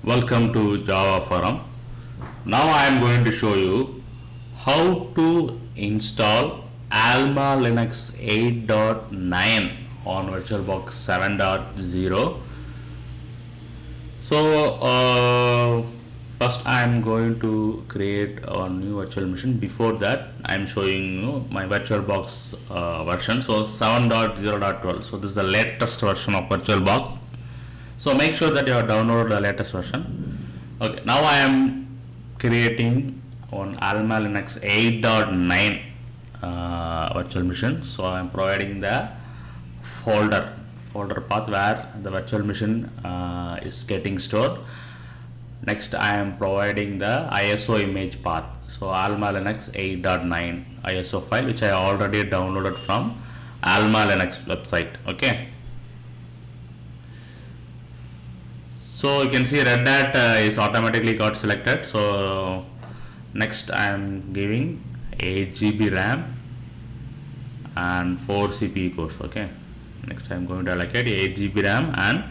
Welcome to Java Forum. Now I am going to show you how to install AlmaLinux 8.9 on VirtualBox 7.0. So first I am going to create a new virtual machine. Before that I am showing you my VirtualBox version. So 7.0.12. So this is the latest version of VirtualBox. So make sure that you have downloaded the latest version. Okay, now I am creating on AlmaLinux 8.9 virtual machine. So I am providing the folder path where the virtual machine is getting stored. Next I am providing the ISO image path. So AlmaLinux 8.9 ISO file, which I already downloaded from AlmaLinux website. Okay. So you can see Red Hat is automatically got selected. So next I am giving 8 GB RAM and 4 CPU cores. Okay. Next I am going to allocate 8 GB RAM and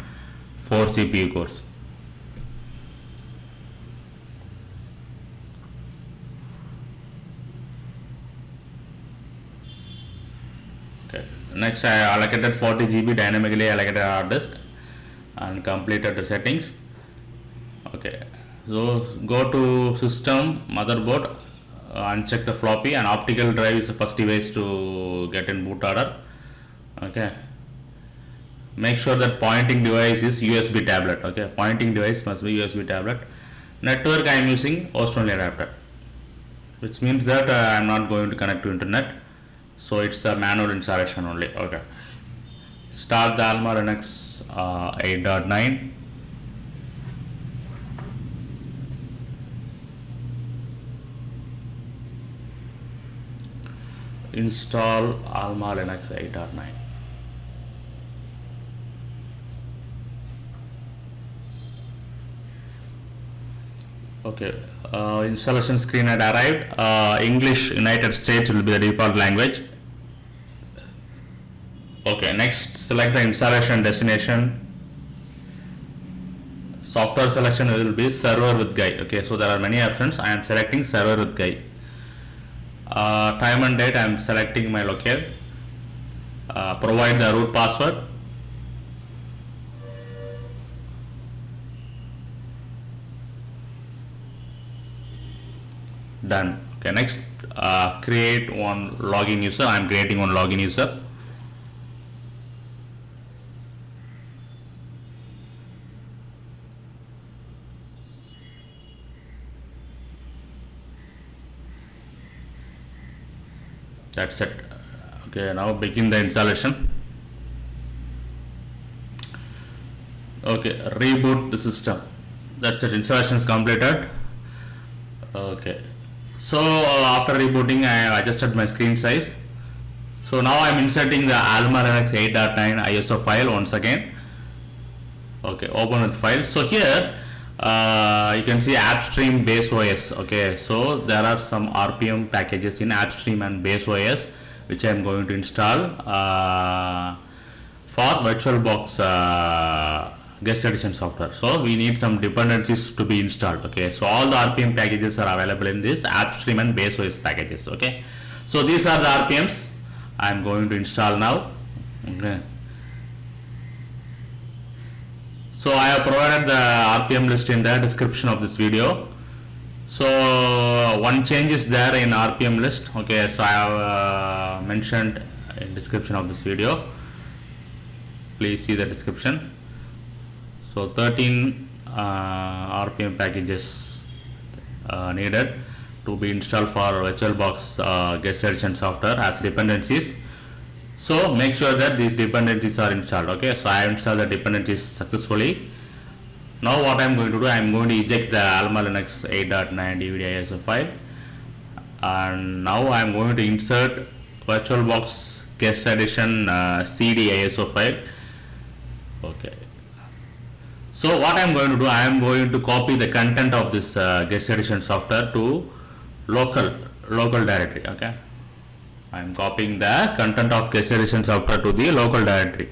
4 CPU cores. Okay. Next I allocated 40 GB dynamically allocated hard disk and completed the settings. Okay, so go to system, motherboard, uncheck the floppy, and optical drive is the first device to get in boot order. Okay, make sure that pointing device is USB tablet. Okay, pointing device must be USB tablet. Network I am using host only adapter, which means that I am not going to connect to internet, so it's a manual installation only. Okay, start the AlmaLinux 8.9. Install AlmaLinux 8.9. Okay, installation screen had arrived. English United States will be the default language. Okay, next select the installation destination. Software selection will be server with GUI. Okay, so there are many options. I am selecting server with GUI. Time and date I am selecting my locale. Provide the root password. Done. Okay, next create one login user. I am creating one login user. That's it. Okay, now begin the installation. Okay, reboot the system. That's it. Installation is completed. Okay, so after rebooting I adjusted my screen size. So now I am inserting the AlmaLinux 8.9 ISO file once again. Okay, open with file. So here you can see AppStream base OS. Okay, so there are some RPM packages in AppStream and base OS which I am going to install for VirtualBox guest edition software. So we need some dependencies to be installed. Okay, so all the RPM packages are available in this AppStream and base OS packages. Okay, so these are the RPMs I am going to install now. Okay. So I have provided the RPM list in the description of this video. So one change is there in RPM list. Okay, so I have mentioned in description of this video. Please see the description. So 13 RPM packages needed to be installed for VirtualBox guest edition software as dependencies. So make sure that these dependencies are installed. Okay, so I have installed the dependencies successfully. Now what I am going to do, I am going to eject the AlmaLinux 8.9 DVD ISO file, and now I am going to insert VirtualBox guest edition CD ISO file. Okay, so what I am going to do, I am going to copy the content of this guest edition software to local directory. Okay, I am copying the content of guest edition software to the local directory.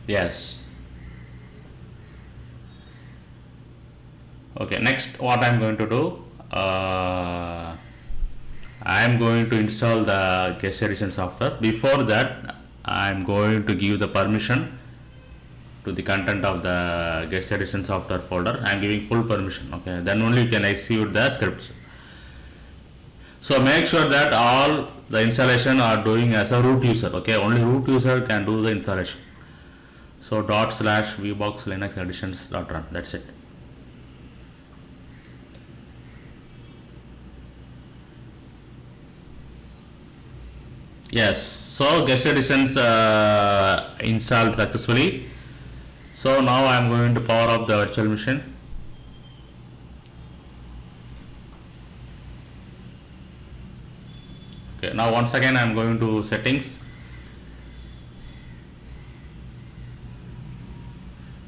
Yes. Okay, next what I'm going to do, I'm going to install the guest addition software. Before that, I'm going to give the permission to the content of the guest addition software folder. I'm giving full permission. Okay, then only you can execute the scripts. So make sure that all the installation are doing as a root user. Okay, only root user can do the installation. So /VBoxLinuxAdditions.run. That's it. Yes, so guest additions installed successfully. So now I am going to power up the virtual machine. Okay, now once again I am going to settings.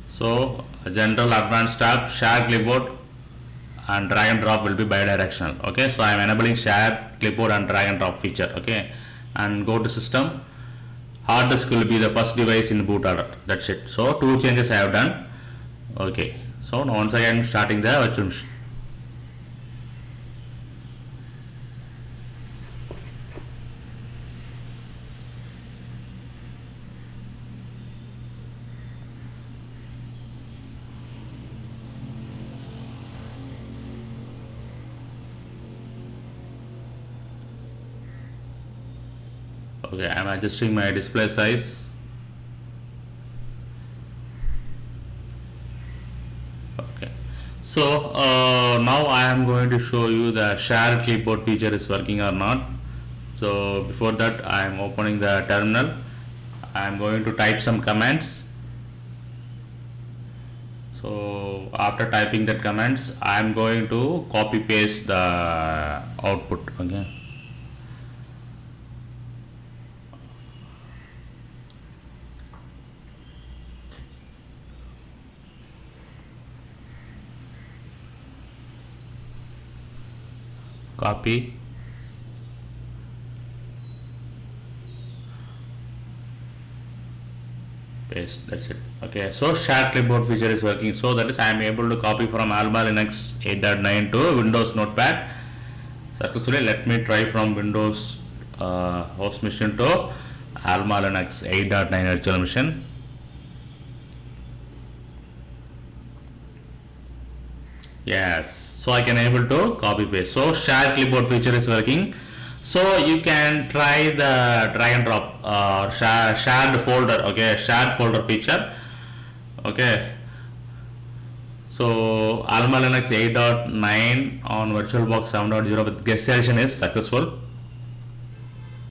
So general advanced tab, shared clipboard and drag and drop will be bidirectional. Okay, so I am enabling shared clipboard and drag and drop feature. Okay, and go to system. Hard disk will be the first device in boot order. That's it. So 2 changes I have done. Okay, so now once again starting the virtual machine. Okay, I am adjusting my display size. Okay, so now I am going to show you the shared clipboard feature is working or not. So before that I am opening the terminal. I am going to type some commands. So after typing that commands, I am going to copy paste the output. Okay. Copy, paste. That's it. Okay, so shared clipboard feature is working. So that is I am able to copy from AlmaLinux 8.9 to Windows Notepad successfully. Let me try from Windows host machine to AlmaLinux 8.9 virtual machine. Yes, so I can able to copy paste. So shared clipboard feature is working. So you can try the drag and drop shared folder. Okay, shared folder feature. Okay, so AlmaLinux 8.9 on VirtualBox 7.0 with guest addition is successful.